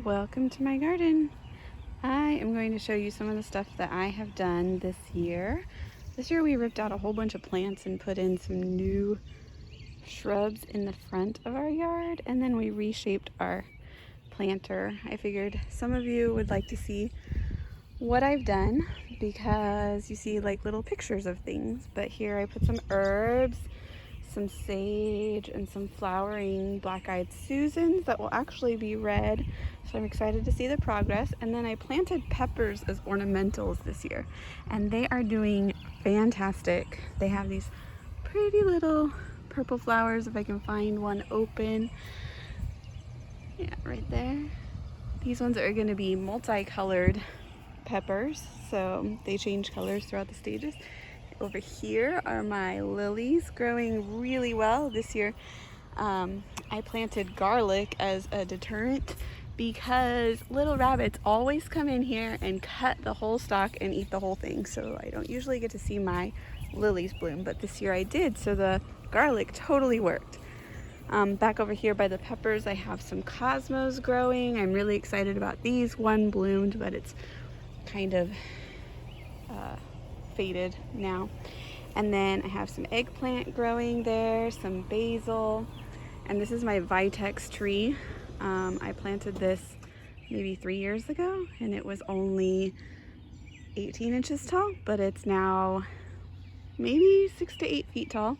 Welcome to my garden. I am going to show you some of the stuff that I have done this year. This year we ripped out a whole bunch of plants and put in some new shrubs in the front of our yard, and then we reshaped our planter. I figured some of you would like to see what I've done because you see like little pictures of things, but here I put some herbs, some sage, and some flowering black-eyed Susans that will actually be red. So I'm excited to see the progress. And then I planted peppers as ornamentals this year, and they are doing fantastic. They have these pretty little purple flowers. If I can find one open. Yeah, right there. These ones are going to be multicolored peppers, so they change colors throughout the stages. Over here are my lilies growing really well this year. I planted garlic as a deterrent because little rabbits always come in here and cut the whole stalk and eat the whole thing. So I don't usually get to see my lilies bloom, but this year I did, so the garlic totally worked. Back over here by the peppers, I have some cosmos growing. I'm really excited about these. One bloomed, but it's kind of faded now. And then I have some eggplant growing there, some basil, and this is my Vitex tree. I planted this maybe 3 years ago, and it was only 18 inches tall, but it's now maybe 6 to 8 feet tall.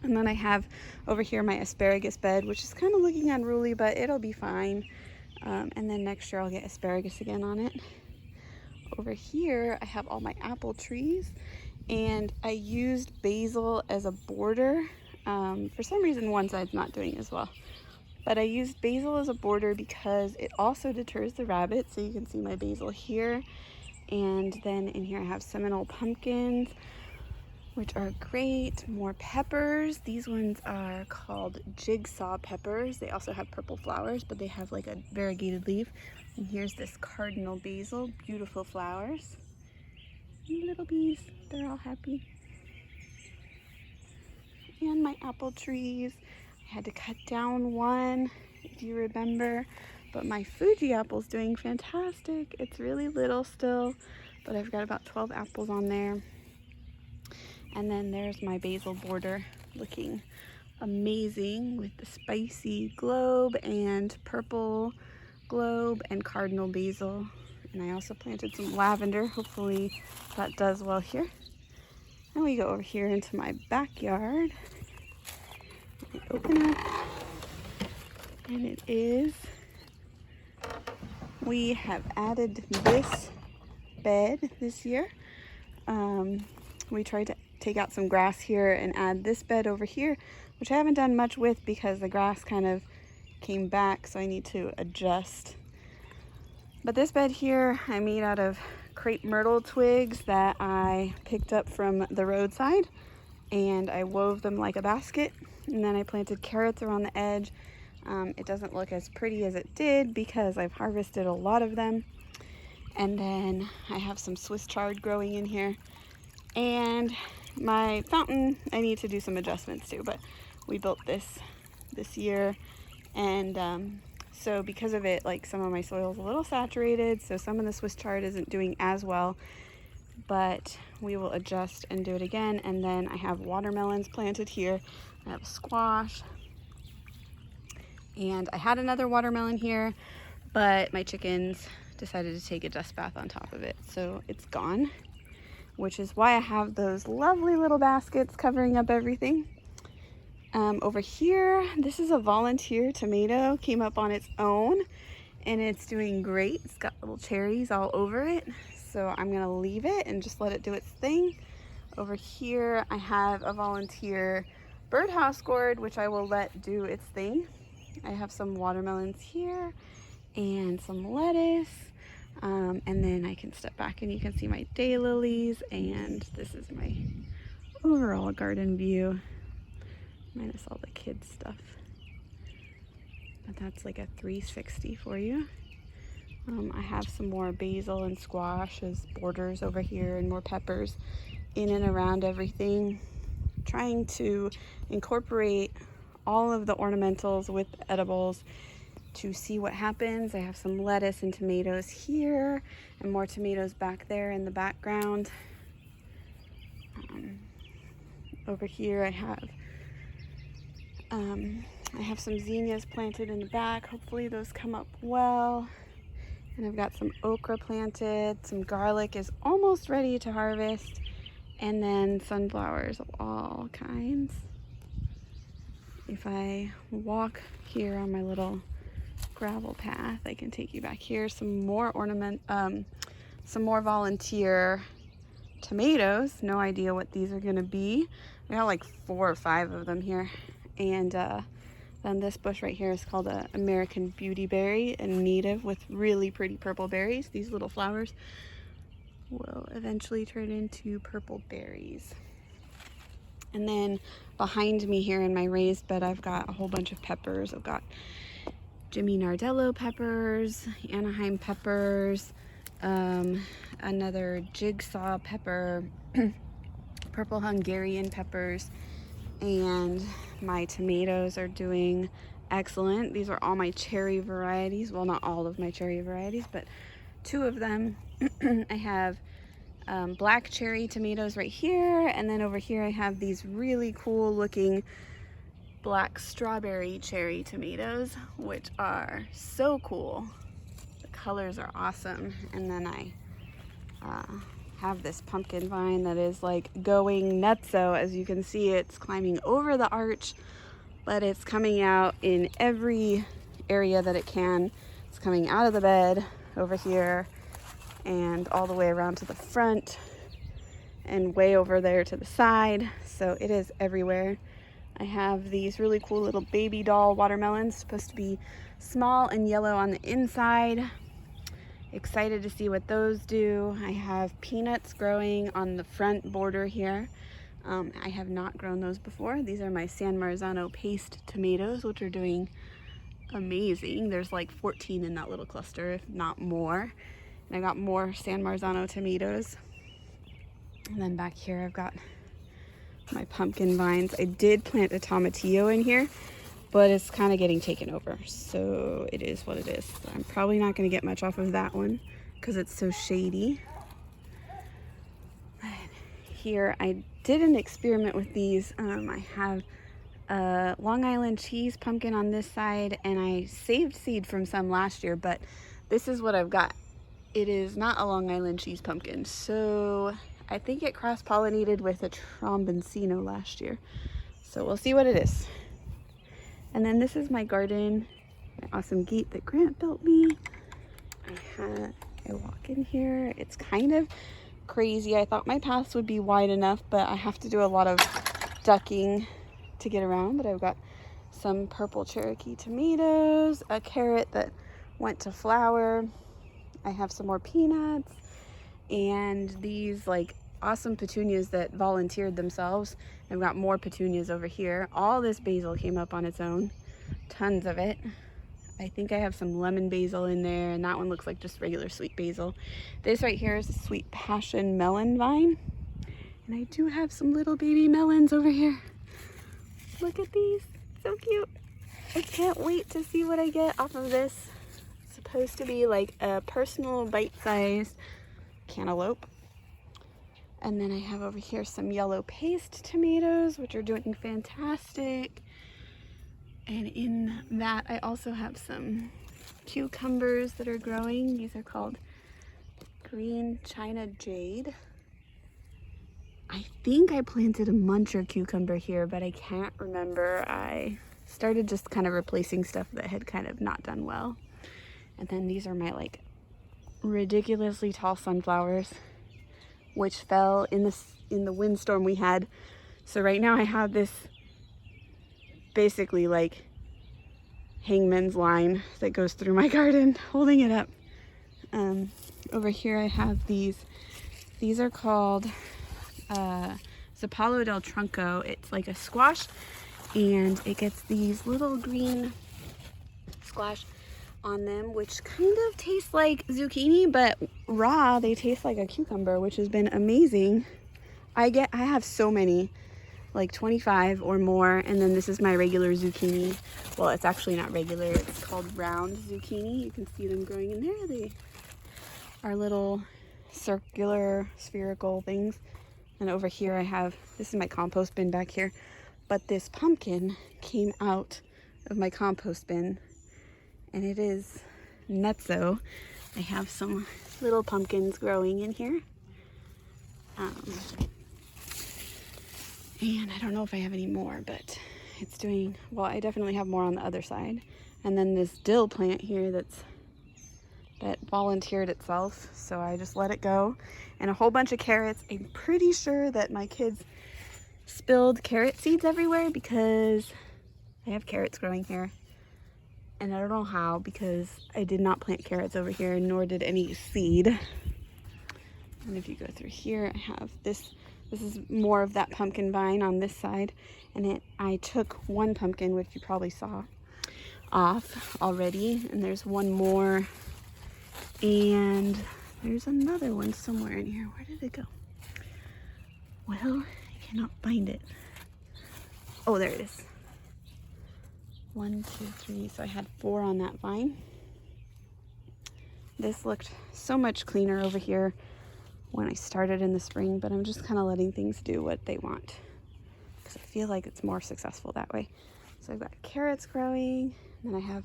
And then I have over here my asparagus bed, which is kind of looking unruly, but it'll be fine. And then next year I'll get asparagus again on it. Over here I have all my apple trees, and I used basil as a border. For some reason one side's not doing as well, but I used basil as a border because it also deters the rabbits. So you can see my basil here, and then in here I have Seminole pumpkins, which are great. More peppers. These ones are called jigsaw peppers. They also have purple flowers, but they have like a variegated leaf. And here's this cardinal basil, beautiful flowers. And little bees, they're all happy. And my apple trees. I had to cut down one, if you remember, but my Fuji apple's doing fantastic. It's really little still, but I've got about 12 apples on there. And then there's my basil border looking amazing with the spicy globe and purple globe and cardinal basil. And I also planted some lavender. Hopefully that does well here. And we go over here into my backyard. Open up, and it is, we have added this bed this year. We tried to take out some grass here and add this bed over here, which I haven't done much with because the grass kind of came back, so I need to adjust. But this bed here I made out of crepe myrtle twigs that I picked up from the roadside, and I wove them like a basket, and then I planted carrots around the edge. It doesn't look as pretty as it did because I've harvested a lot of them. And then I have some Swiss chard growing in here, and my fountain I need to do some adjustments to, but we built this year, and so because of it, like, some of my soil is a little saturated, so some of the Swiss chard isn't doing as well, but we will adjust and do it again. And then I have watermelons planted here. I have squash, and I had another watermelon here, but my chickens decided to take a dust bath on top of it, so it's gone, which is why I have those lovely little baskets covering up everything. Over here, this is a volunteer tomato, came up on its own, and it's doing great. It's got little cherries all over it, so I'm gonna leave it and just let it do its thing. Over here I have a volunteer birdhouse gourd, which I will let do its thing. I have some watermelons here and some lettuce, and then I can step back and you can see my daylilies, and this is my overall garden view minus all the kids stuff, but that's like a 360 for you. I have some more basil and squash as borders over here, and more peppers in and around everything, trying to incorporate all of the ornamentals with edibles to see what happens. I have some lettuce and tomatoes here and more tomatoes back there in the background. Over here I have some zinnias planted in the back. Hopefully those come up well. And I've got some okra planted. Some garlic is almost ready to harvest. And then sunflowers of all kinds. If I walk here on my little gravel path, I can take you back here. Some more volunteer tomatoes. No idea what these are gonna be. We got like 4 or 5 of them here. And then this bush right here is called an American Beauty Berry, a native with really pretty purple berries. These little flowers will eventually turn into purple berries. And then behind me here in my raised bed, I've got a whole bunch of peppers. I've got Jimmy Nardello peppers, Anaheim peppers, another jigsaw pepper, purple Hungarian peppers, and my tomatoes are doing excellent. These are all my cherry varieties. Well, not all of my cherry varieties, but 2 of them. I have black cherry tomatoes right here, and then over here I have these really cool looking black strawberry cherry tomatoes, which are so cool. The colors are awesome. And then I have this pumpkin vine that is like going nutso. As you can see, it's climbing over the arch, but it's coming out in every area that it can. It's coming out of the bed over here and all the way around to the front and way over there to the side. So it is everywhere. I have these really cool little baby doll watermelons, supposed to be small and yellow on the inside. Excited to see what those do. I have peanuts growing on the front border here. I have not grown those before. These are my San Marzano paste tomatoes, which are doing amazing. There's like 14 in that little cluster, if not more. And I got more San Marzano tomatoes. And then back here I've got my pumpkin vines. I did plant a tomatillo in here, but it's kind of getting taken over. So it is what it is. I'm probably not going to get much off of that one because it's so shady. Here I did an experiment with these. I have a Long Island cheese pumpkin on this side, and I saved seed from some last year, but this is what I've got. It is not a Long Island cheese pumpkin, so I think it cross-pollinated with a Tromboncino last year. So we'll see what it is. And then this is my garden, my awesome gate that Grant built me. I walk in here. It's kind of crazy. I thought my paths would be wide enough, but I have to do a lot of ducking to get around. But I've got some purple Cherokee tomatoes, a carrot that went to flower. I have some more peanuts and these like awesome petunias that volunteered themselves. I've got more petunias over here. All this basil came up on its own, tons of it. I think I have some lemon basil in there, and that one looks like just regular sweet basil. This right here is a sweet passion melon vine, and I do have some little baby melons over here. Look at these, so cute. I can't wait to see what I get off of this. It's supposed to be like a personal bite-sized cantaloupe. And then I have over here some yellow paste tomatoes, which are doing fantastic. And in that, I also have some cucumbers that are growing. These are called green China jade. I think I planted a muncher cucumber here, but I can't remember. I started just kind of replacing stuff that had kind of not done well. And then these are my like ridiculously tall sunflowers, which fell in the windstorm we had. So right now I have this basically like hangman's line that goes through my garden holding it up. Over here I have these are called Zapallo del Tronco. It's like a squash, and it gets these little green squash on them, which kind of taste like zucchini, but raw they taste like a cucumber, which has been amazing. I have so many like 25 or more. And then this is my regular zucchini. Well, it's actually not regular, it's called round zucchini. You can see them growing in there. They are little circular spherical things. And over here I have, this is my compost bin back here, but this pumpkin came out of my compost bin and it is nutso. I have some little pumpkins growing in here. And I don't know if I have any more, but it's doing, well, I definitely have more on the other side. And then this dill plant here that volunteered itself, so I just let it go. And a whole bunch of carrots. I'm pretty sure that my kids spilled carrot seeds everywhere because I have carrots growing here. And I don't know how, because I did not plant carrots over here, nor did any seed. And if you go through here, I have this. This is more of that pumpkin vine on this side. And I took one pumpkin, which you probably saw, off already. And there's one more. And there's another one somewhere in here. Where did it go? Well, I cannot find it. Oh, there it is. 1, 2, 3. So I had 4 on that vine. This looked so much cleaner over here when I started in the spring, but I'm just kind of letting things do what they want because I feel like it's more successful that way. So I've got carrots growing, and then I have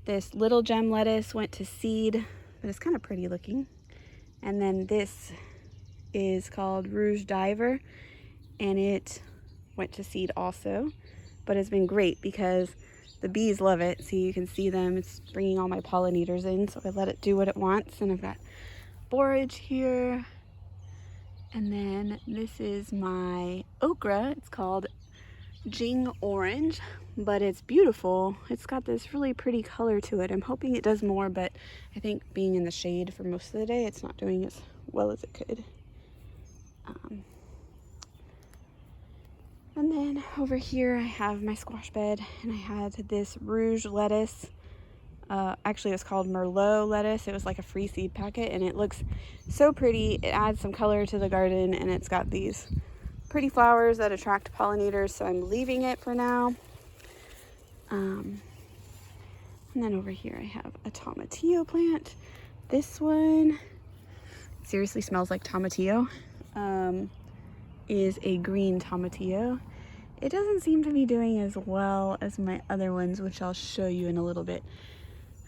this little gem lettuce went to seed, but it's kind of pretty looking. And then this is called Rouge Diver, and it went to seed also, but it's been great because the bees love it. See, you can see them. It's bringing all my pollinators in, so I let it do what it wants. And I've got forage here. And then this is my okra. It's called Jing Orange, but it's beautiful. It's got this really pretty color to it. I'm hoping it does more, but I think being in the shade for most of the day, it's not doing as well as it could. And then over here I have my squash bed, and I had this Rouge lettuce. Actually, it was called Merlot lettuce. It was like a free seed packet, and it looks so pretty. It adds some color to the garden, and it's got these pretty flowers that attract pollinators, so I'm leaving it for now. And then over here I have a tomatillo plant. This one seriously smells like tomatillo. Is a green tomatillo. It doesn't seem to be doing as well as my other ones, which I'll show you in a little bit.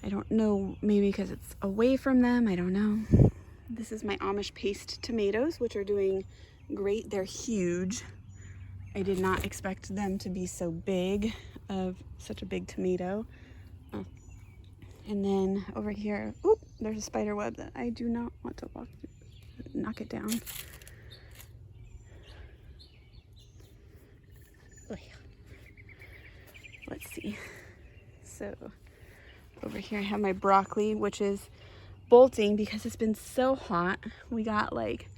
I don't know, maybe because it's away from them, I don't know. This is my Amish paste tomatoes, which are doing great. They're huge. I did not expect them to be so big, of such a big tomato. And then over here, oop, there's a spider web that I do not want to knock it down. Let's see. So over here I have my broccoli, which is bolting because it's been so hot. We got like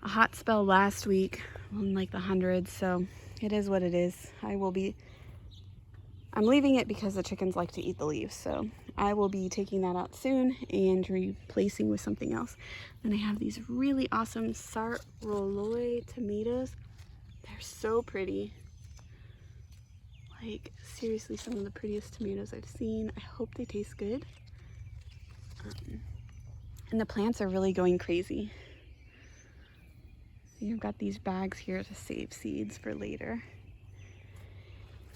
a hot spell last week on like the hundreds, so it is what it is. I'm leaving it because the chickens like to eat the leaves, so I will be taking that out soon and replacing with something else. Then I have these really awesome Sarroloi tomatoes. They're so pretty. Like, seriously, some of the prettiest tomatoes I've seen. I hope they taste good. And the plants are really going crazy. So you've got these bags here to save seeds for later.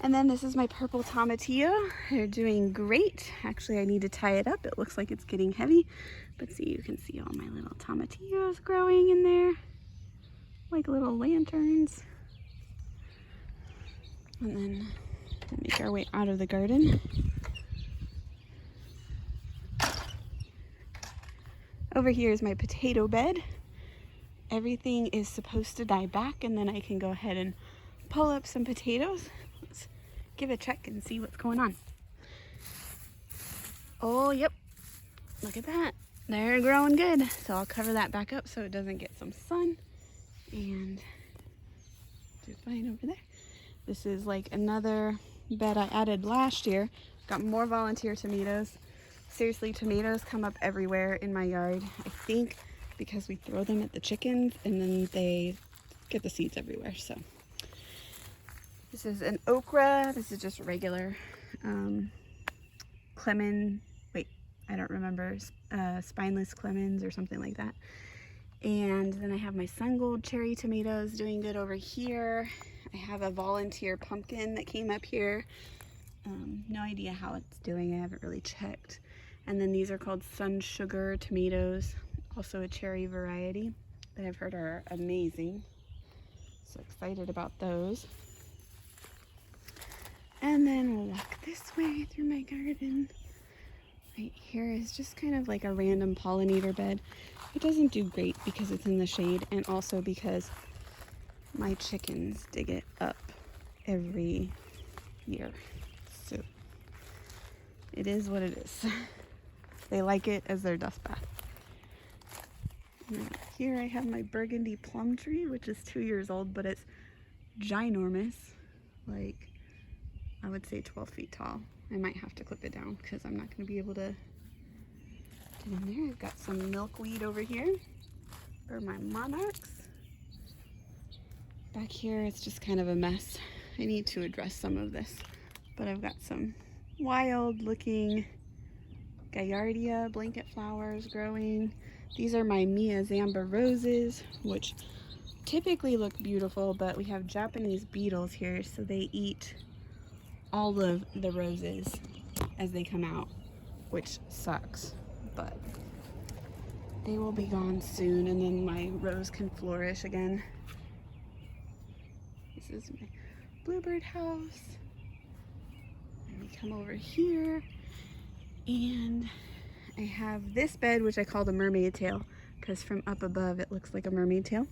And then this is my purple tomatillo. They're doing great. Actually, I need to tie it up. It looks like it's getting heavy. But see, you can see all my little tomatillos growing in there. Like little lanterns. And then we'll make our way out of the garden. Over here is my potato bed. Everything is supposed to die back, and then I can go ahead and pull up some potatoes. Let's give a check and see what's going on. Oh, yep. Look at that. They're growing good. So I'll cover that back up so it doesn't get some sun. And do fine over there. This is like another bed I added last year. Got more volunteer tomatoes. Seriously, tomatoes come up everywhere in my yard. I think because we throw them at the chickens and then they get the seeds everywhere. So this is an okra. This is just regular clemon. Wait, I don't remember. Spineless clemens or something like that. And then I have my sun gold cherry tomatoes doing good over here. I have a volunteer pumpkin that came up here. No idea how it's doing. I haven't really checked. And then these are called sun sugar tomatoes, also a cherry variety that I've heard are amazing. So excited about those. And then we'll walk this way through my garden. Right here is just kind of like a random pollinator bed. It doesn't do great because it's in the shade, and also because my chickens dig it up every year. So it is what it is. They like it as their dust bath. And here I have my burgundy plum tree, which is 2 years old, but it's ginormous. Like, I would say 12 feet tall. I might have to clip it down because I'm not going to be able to get in there. I've got some milkweed over here for my monarchs. Back here it's just kind of a mess. I need to address some of this, but I've got some wild looking Gaillardia blanket flowers growing. These are my Mia Zamba roses, which typically look beautiful, but we have Japanese beetles here, so they eat all of the roses as they come out, which sucks, but they will be gone soon, and then my rose can flourish again. This is my bluebird house. And we come over here, and I have this bed, which I call the mermaid tail, because from up above it looks like a mermaid tail.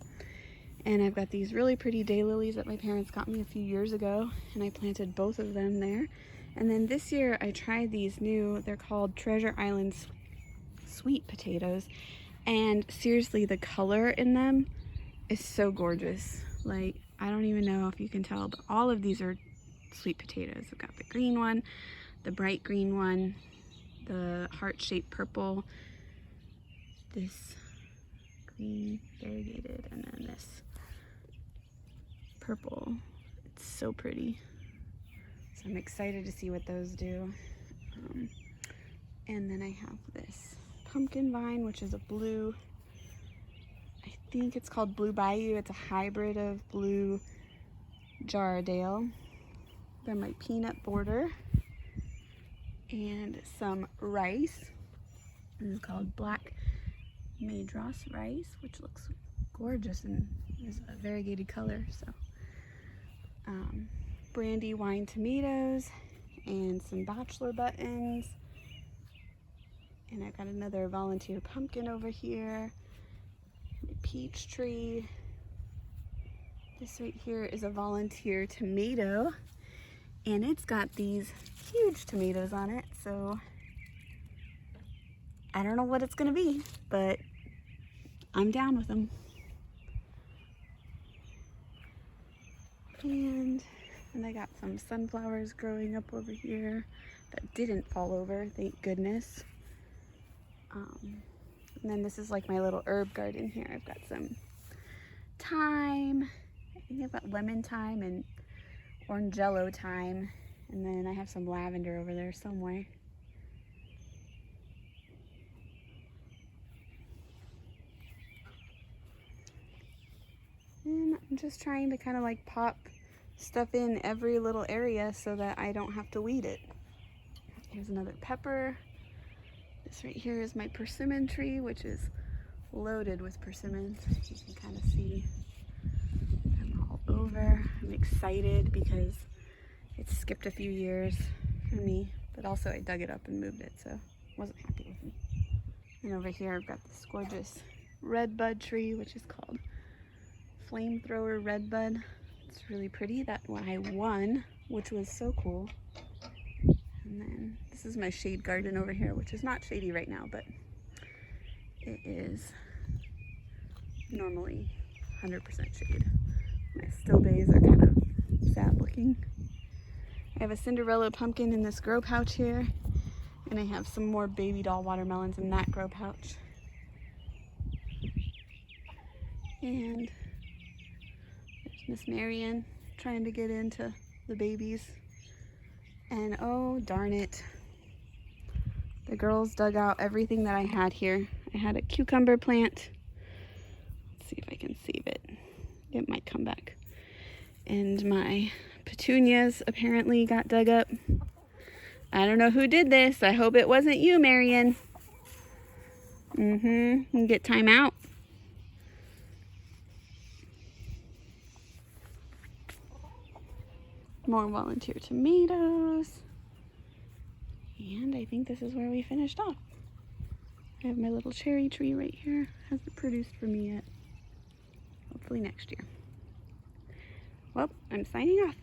And I've got these really pretty daylilies that my parents got me a few years ago, and I planted both of them there. And then this year I tried these new, they're called Treasure Island sweet potatoes, and seriously, the color in them is so gorgeous. Like, I don't even know if you can tell, but all of these are sweet potatoes. I've got the green one, the bright green one, the heart-shaped purple, this green variegated, and then this purple. It's so pretty. So I'm excited to see what those do. And then I have this pumpkin vine, which is a blue, I think it's called Blue Bayou. It's a hybrid of blue Jarradale. Then my peanut border and some rice. This is called Black Madras rice, which looks gorgeous and is a variegated color. So Brandywine tomatoes and some bachelor buttons. And I've got another volunteer pumpkin over here, a peach tree. This right here is a volunteer tomato, and it's got these huge tomatoes on it, so I don't know what it's gonna be, but I'm down with them. And I got some sunflowers growing up over here that didn't fall over, thank goodness. And then this is like my little herb garden here. I've got some thyme. I think I've got lemon thyme and orangello thyme. And then I have some lavender over there somewhere. And I'm just trying to kind of like pop stuff in every little area so that I don't have to weed it. Here's another pepper. This right here is my persimmon tree, which is loaded with persimmons. You can kind of see them all over. I'm excited because it's skipped a few years for me, but also I dug it up and moved it, so wasn't happy with me. And over here I've got this gorgeous redbud tree, which is called Flamethrower Redbud. It's really pretty. That one I won, which was so cool. And then this is my shade garden over here, which is not shady right now, but it is normally 100% shade. My still days are kind of sad looking. I have a Cinderella pumpkin in this grow pouch here, and I have some more baby doll watermelons in that grow pouch. And Miss Marion trying to get into the babies. And oh darn it, the girls dug out everything that I had here. I had a cucumber plant. Let's see if I can save it. It might come back. And my petunias apparently got dug up. I don't know who did this. I hope it wasn't you, Marion. You can get time out. More volunteer tomatoes. And I think this is where we finished off. I have my little cherry tree right here. Hasn't produced for me yet. Hopefully next year. Well, I'm signing off.